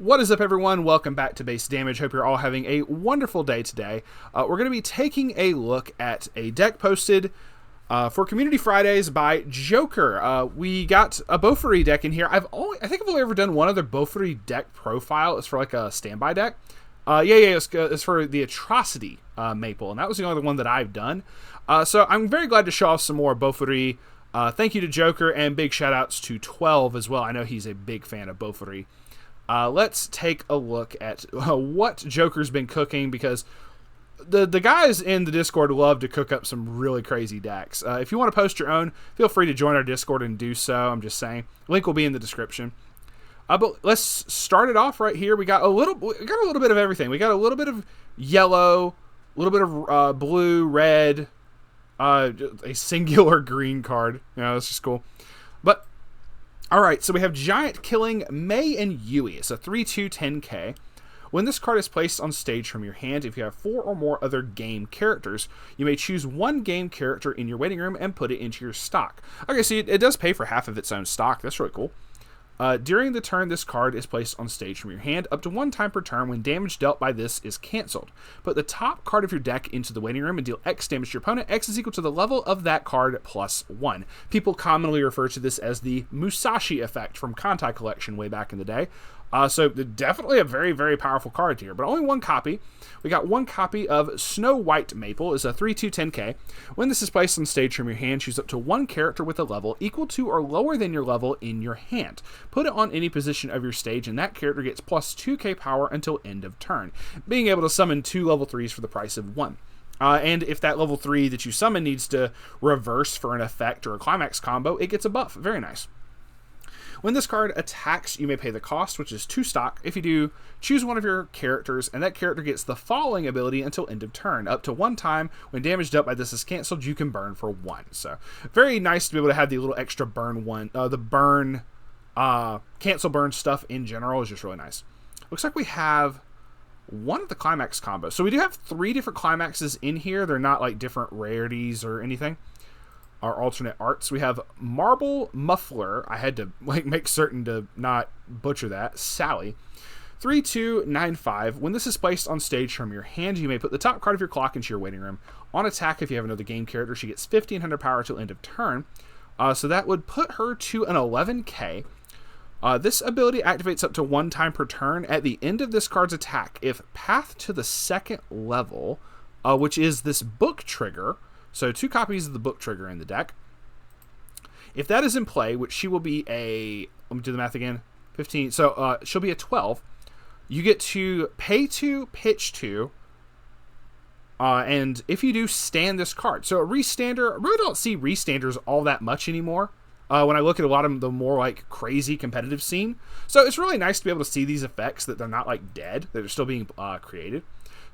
What is up, everyone? Welcome back to Base Damage. Hope you're all having a wonderful day today. We're going to be taking a look at a deck posted for Community Fridays by Joker. We got a Bofuri deck in here. I think I've only ever done one other Bofuri deck profile. It's for like a standby deck. It's for the Atrocity Maple, and that was the only one that I've done. So I'm very glad to show off some more Bofuri. Thank you to Joker, and big shout outs to 12 as well. I know he's a big fan of Bofuri. Let's take a look at what Joker's been cooking, because the guys in the Discord love to cook up some really crazy decks. If you want to post your own, feel free to join our Discord and do so. I'm just saying. Link will be in the description. But let's start it off right here. We got a little bit of everything. We got a little bit of yellow, a little bit of blue, red, a singular green card. That's just cool. But alright, so we have Giant Killing Mei and Yui. It's a 3/2 10k. When this card is placed on stage from your hand, if you have 4 or more other game characters, you may choose one game character in your waiting room and put it into your stock. Okay, so it does pay for half of its own stock. That's really cool. During the turn this card is placed on stage from your hand, up to 1 time per turn when damage dealt by this is cancelled. Put the top card of your deck into the waiting room and deal X damage to your opponent. X is equal to the level of that card plus 1. People commonly refer to this as the Musashi effect from Kantai Collection way back in the day. So definitely a very, very powerful card here, but only one copy. We got one copy of Snow White Maple. It's a 3/2 10k. When this is placed on stage from your hand, choose up to one character with a level equal to or lower than your level in your hand. Put it on any position of your stage, and that character gets plus 2k power until end of turn, being able to summon 2 level 3s for the price of 1. And if that level 3 that you summon needs to reverse for an effect or a climax combo, it gets a buff. Very nice. When this card attacks, you may pay the cost, which is 2 stock. If you do, choose one of your characters, and that character gets the following ability until end of turn. Up to 1 time, when damage dealt by this is cancelled, you can burn for 1. So, very nice to be able to have the little extra burn one. The burn, cancel burn stuff in general is just really nice. Looks like we have one of the climax combos. So we do have 3 different climaxes in here. They're not like different rarities or anything. Our alternate arts. We have Marble Muffler. I had to make certain to not butcher that. Sally. 3/2 9/5. When this is placed on stage from your hand, you may put the top card of your clock into your waiting room. On attack, if you have another game character, she gets 1500 power till end of turn. So that would put her to an 11k. This ability activates up to 1 time per turn. At the end of this card's attack, if Path to the 2nd level, which is this book trigger, so 2 copies of the book trigger in the deck. If that is in play, which she will be let me do the math again, 15. So she'll be a 12. You get to pay 2, pitch 2, and if you do, stand this card. So a restander, I really don't see restanders all that much anymore when I look at a lot of the more like crazy competitive scene. So it's really nice to be able to see these effects, that they're not like dead, that they're still being created.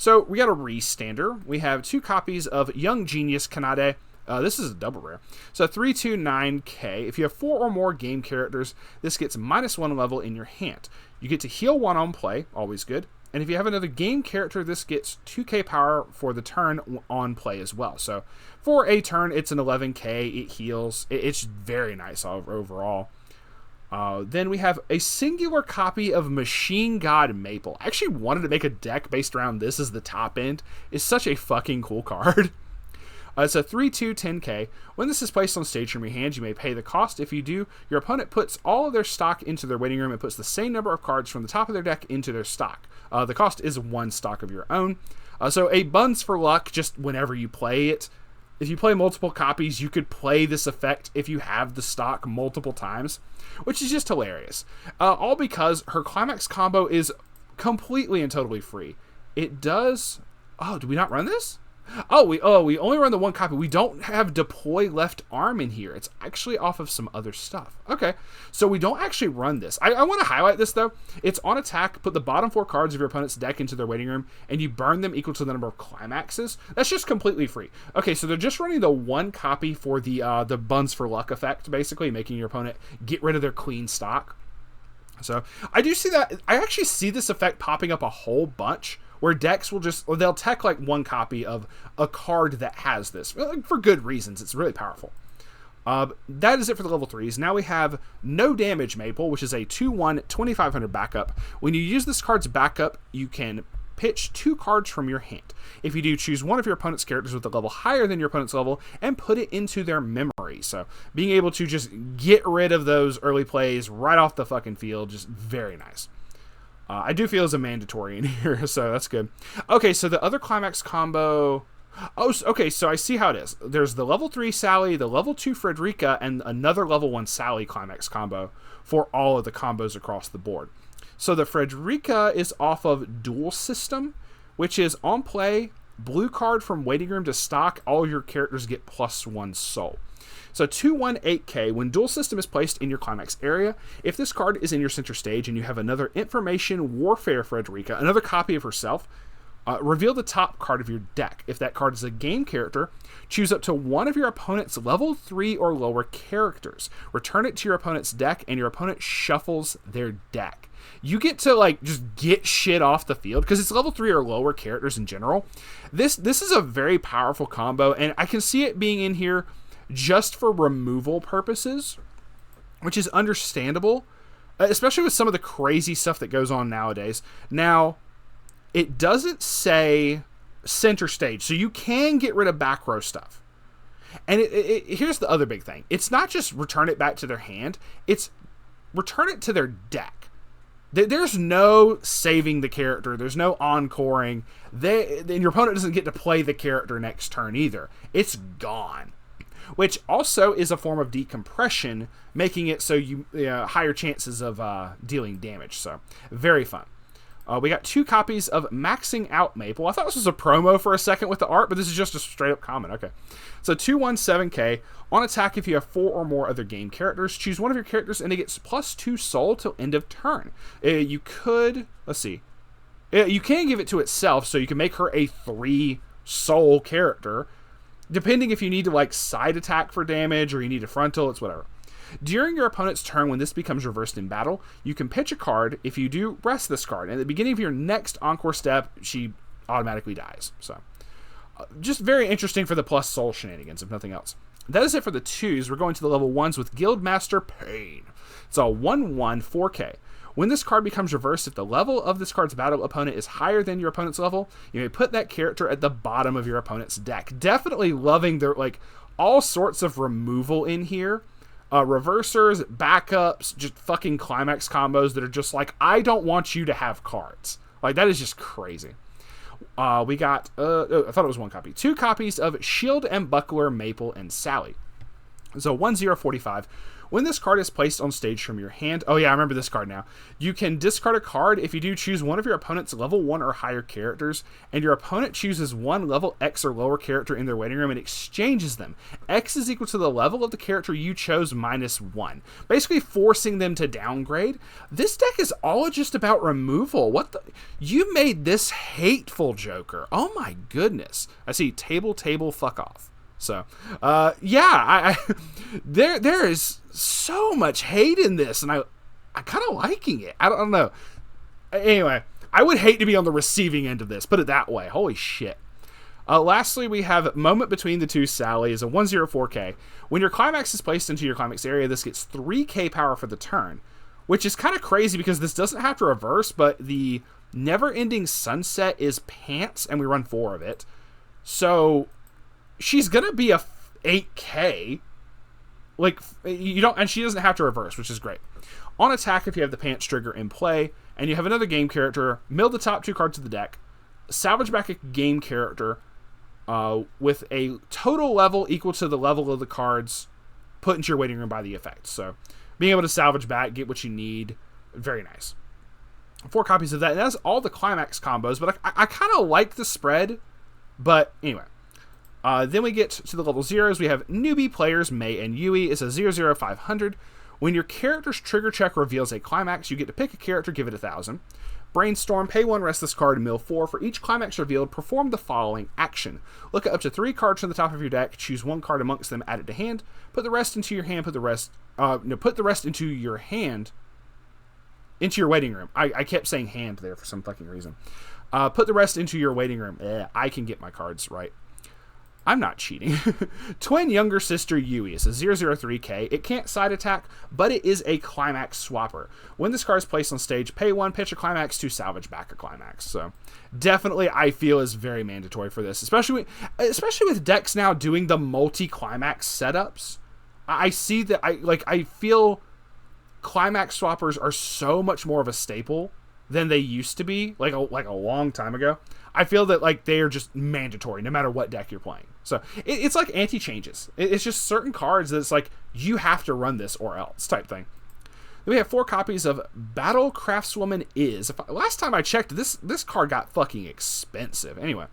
So we got a restander. We have 2 copies of Young Genius Kanade. This is a double rare. So 3/2 9k. If you have 4 or more game characters, this gets -1 level in your hand. You get to heal 1 on play, always good. And if you have another game character, this gets 2k power for the turn on play as well. So for a turn, it's an 11k. It heals. It's very nice overall. Then we have a singular copy of Machine God Maple. I actually wanted to make a deck based around this as the top end. It's such a fucking cool card. It's a 3/2 10k. When this is placed on stage from your hand, you may pay the cost. If you do, your opponent puts all of their stock into their waiting room and puts the same number of cards from the top of their deck into their stock. The cost is 1 stock of your own. So a Buns for Luck, just whenever you play it. If you play multiple copies, you could play this effect if you have the stock multiple times, which is just hilarious. All because her climax combo is completely and totally free. It does... Oh, do we not run this? We only run the 1 copy. We don't have Deploy Left Arm in here. It's actually off of some other stuff. Okay, so we don't actually run this. I want to highlight this, though. It's on attack. Put the bottom 4 cards of your opponent's deck into their waiting room, and you burn them equal to the number of climaxes. That's just completely free. Okay, so they're just running the 1 copy for the Buns for Luck effect, basically, making your opponent get rid of their queen stock. So I do see that. I actually see this effect popping up a whole bunch, where decks will they'll tech like 1 copy of a card that has this, for good reasons. It's really powerful. That is it for the level 3s. Now we have No Damage Maple, which is a 2/1 2500 backup. When you use this card's backup, you can pitch 2 cards from your hand. If you do, choose one of your opponent's characters with a level higher than your opponent's level and put it into their memory. So being able to just get rid of those early plays right off the fucking field, just very nice. I do feel it's a mandatory in here, so that's good. Okay, so the other climax combo... Oh, okay, so I see how it is. There's the level 3 Sally, the level 2 Frederica, and another level 1 Sally climax combo for all of the combos across the board. So the Frederica is off of Duel System, which is on play, blue card from waiting room to stock, all your characters get +1 soul. So 2/1 when Duel System is placed in your climax area, if this card is in your center stage and you have another Information Warfare Frederica, another copy of herself, reveal the top card of your deck. If that card is a game character, choose up to one of your opponent's level 3 or lower characters. Return it to your opponent's deck, and your opponent shuffles their deck. You get to, like, just get shit off the field, because it's level 3 or lower characters in general. This is a very powerful combo, and I can see it being in here just for removal purposes, which is understandable, especially with some of the crazy stuff that goes on nowadays. Now, it doesn't say center stage, so you can get rid of back row stuff. And here's the other big thing. It's not just return it back to their hand, it's return it to their deck. There's no saving the character, there's no encoring. And your opponent doesn't get to play the character next turn either. It's gone. Which also is a form of decompression, making it so you higher chances of dealing damage. So, very fun. We got 2 copies of Maxing Out Maple. I thought this was a promo for a second with the art, but this is just a straight up comment. Okay. So 2/1 on attack, if you have 4 or more other game characters, choose one of your characters and it gets +2 soul till end of turn. You could, let's see. You can give it to itself, so you can make her a 3 soul character, depending if you need to like side attack for damage or you need a frontal, it's whatever. During your opponent's turn, when this becomes reversed in battle, you can pitch a card. If you do, rest this card. And at the beginning of your next Encore step, she automatically dies. So, just very interesting for the plus soul shenanigans, if nothing else. That is it for the 2s. We're going to the level 1s with Guildmaster Pain. It's a 1/1 4K. When this card becomes reversed, if the level of this card's battle opponent is higher than your opponent's level, you may put that character at the bottom of your opponent's deck. Definitely loving their, like, all sorts of removal in here. Reversers, backups, just fucking climax combos that are just like, I don't want you to have cards. Like, that is just crazy. We got, I thought it was 1 copy. 2 copies of Shield and Buckler, Maple, and Sally. So 1/0 when this card is placed on stage from your hand, oh yeah, I remember this card now. You can discard a card. If you do, choose one of your opponent's level 1 or higher characters, and your opponent chooses one level X or lower character in their waiting room and exchanges them. X is equal to the level of the character you chose -1. Basically forcing them to downgrade. This deck is all just about removal. What the? You made this hateful, Joker. Oh my goodness. I see table, fuck off. So, yeah, there is so much hate in this, and I kind of liking it. I don't know. Anyway, I would hate to be on the receiving end of this, put it that way. Holy shit. Lastly, we have Moment Between the Two Sally is a 1/0 4K. When your climax is placed into your climax area, this gets 3k power for the turn, which is kind of crazy because this doesn't have to reverse, but the Never Ending Sunset is pants, and we run 4 of it. So she's gonna be a 8k, like, you don't, and she doesn't have to reverse, which is great. On attack, if you have the pants trigger in play and you have another game character, mill the top 2 cards of the deck, salvage back a game character with a total level equal to the level of the cards put into your waiting room by the effect. So being able to salvage back, get what you need, very nice. 4 copies of that, and that's all the climax combos, but I kind of like the spread, but anyway. Then we get to the level 0s. We have Newbie Players, Mei and Yui. It's a 0/500. When your character's trigger check reveals a climax, you get to pick a character, give it 1,000. Brainstorm, pay 1, rest this card, mill 4. For each climax revealed, perform the following action. Look at up to 3 cards from the top of your deck, choose 1 card amongst them, add it to hand, put the rest into your hand, put the rest into your hand, into your waiting room. I kept saying hand there for some fucking reason. Put the rest into your waiting room. I can get my cards right. I'm not cheating. Twin Younger Sister Yui is a 003K. It can't side attack, but it is a climax swapper. When this card is placed on stage, pay 1, pitch a climax to salvage back a climax. So definitely I feel is very mandatory for this, especially with decks now doing the multi-climax setups. I see that I feel climax swappers are so much more of a staple than they used to be, like a long time ago. I feel that like they are just mandatory no matter what deck you're playing. So it's like anti-changes. It's just certain cards that it's like you have to run this or else type thing. Then we have 4 copies of Battle Craftswoman Is. Last time I checked, this card got fucking expensive. Anyway,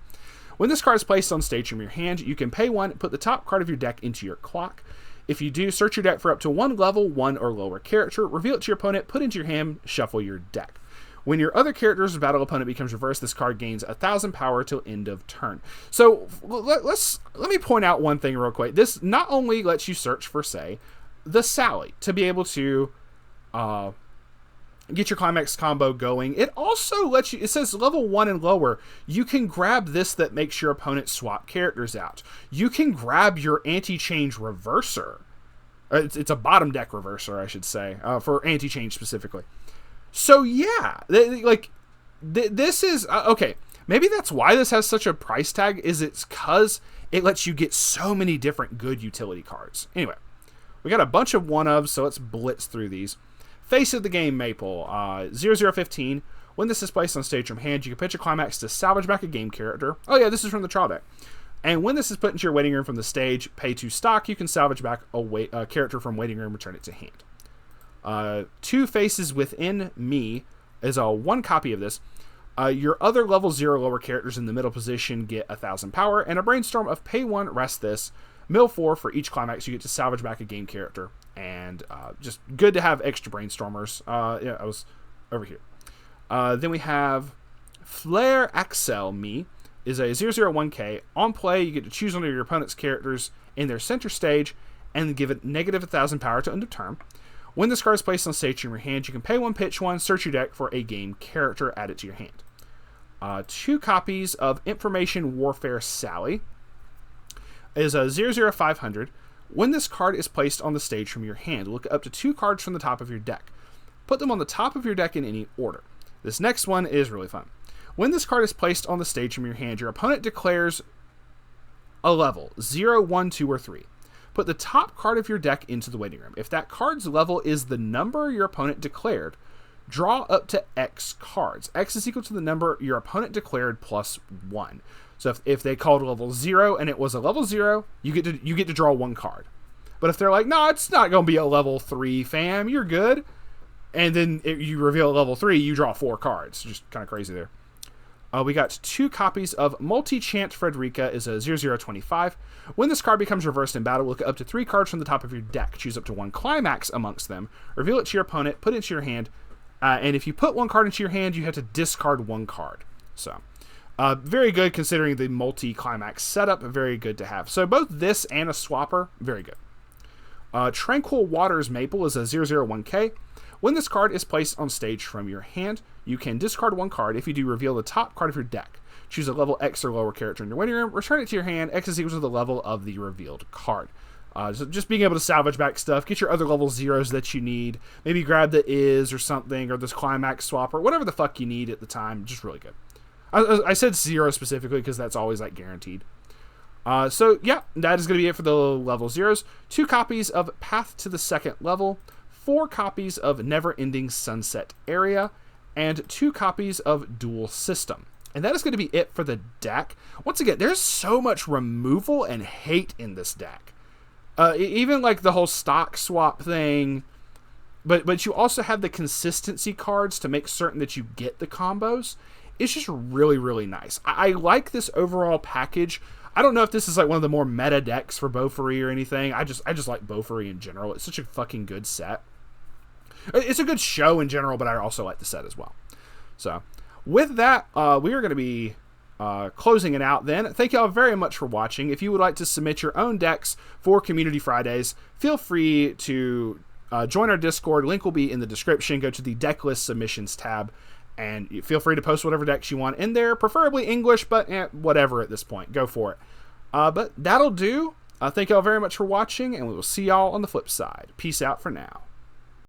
when this card is placed on stage from your hand, you can pay 1, put the top card of your deck into your clock. If you do, search your deck for up to 1 level 1 or lower character, reveal it to your opponent, put it into your hand, shuffle your deck. When your other character's battle opponent becomes reversed, this card gains 1,000 power till end of turn. So let me point out one thing real quick. This not only lets you search for, say, the Sally to be able to get your climax combo going. It also lets you, it says level 1 and lower, you can grab this that makes your opponent swap characters out. You can grab your anti-change reverser. It's a bottom deck reverser, I should say, for anti-change specifically. So yeah, this is, okay, maybe that's why this has such a price tag, is it's because it lets you get so many different good utility cards. Anyway, we got a bunch of one-ofs, so let's blitz through these. Face of the Game Maple, 0015. When this is placed on stage from hand, you can pitch a climax to salvage back a game character. Oh yeah, this is from the trial deck. And when this is put into your waiting room from the stage, pay 2 stock, you can salvage back a character from waiting room, return it to hand. 2 Faces Within Me is a 1 copy of this. Your other level 0 lower characters in the middle position get 1,000 power, and a Brainstorm of pay 1, rest this, mill 4 for each climax. You get to salvage back a game character, and just good to have extra Brainstormers. Yeah, I was over here. Then we have Flare Axel Me is a 001K. On play, you get to choose one of your opponent's characters in their center stage and give it negative 1,000 power to end of turn. When this card is placed on stage in your hand, you can pay 1, pitch 1, search your deck for a game character, add it to your hand. 2 copies of Information Warfare Sally is a 00500. When this card is placed on the stage from your hand, look up to 2 cards from the top of your deck. Put them on the top of your deck in any order. This next one is really fun. When this card is placed on the stage from your hand, your opponent declares a level, 0, 1, 2, or 3. Put the top card of your deck into the waiting room. If that card's level is the number your opponent declared, draw up to X cards. X is equal to the number your opponent declared plus 1. So if they called level 0 and it was a level 0, you get to draw 1 card. But if they're like, no, it's not going to be a level 3, fam, you're good. And then you reveal a level 3, you draw 4 cards. Just kind of crazy there. We got 2 copies of Multi-Chant Frederica is a 0025. When this card becomes reversed in battle, look up to 3 cards from the top of your deck. Choose up to 1 climax amongst them. Reveal it to your opponent. Put it into your hand. And if you put 1 card into your hand, you have to discard 1 card. So, very good considering the multi-climax setup. Very good to have. So both this and a swapper, very good. Tranquil Waters Maple is a 001K. When this card is placed on stage from your hand, you can discard 1 card. If you do, reveal the top card of your deck. Choose a level X or lower character in your waiting room. Return it to your hand. X is equal to the level of the revealed card. So just being able to salvage back stuff. Get your other level 0s that you need. Maybe grab the Is or something, or this climax swapper. Whatever the fuck you need at the time. Just really good. I said 0 specifically because that's always like guaranteed. So yeah, that is going to be it for the level 0s. 2 copies of Path to the Second Level. 4 copies of Never Ending Sunset Area, and 2 copies of Dual System. And that is going to be it for the deck. Once again, there's so much removal and hate in this deck. Even like the whole stock swap thing, but you also have the consistency cards to make certain that you get the combos. It's just really, really nice. I like this overall package. I don't know if this is like one of the more meta decks for Bofuri or anything. I just like Bofuri in general. It's such a fucking good set. It's a good show in general, but I also like the set as well. So, with that, we are going to be closing it out then. Thank you all very much for watching. If you would like to submit your own decks for Community Fridays, feel free to join our Discord. Link will be in the description. Go to the deck list submissions tab, and feel free to post whatever decks you want in there, preferably English, but whatever at this point. Go for it. But that'll do. Thank y'all very much for watching, and we will see y'all on the flip side. Peace out for now.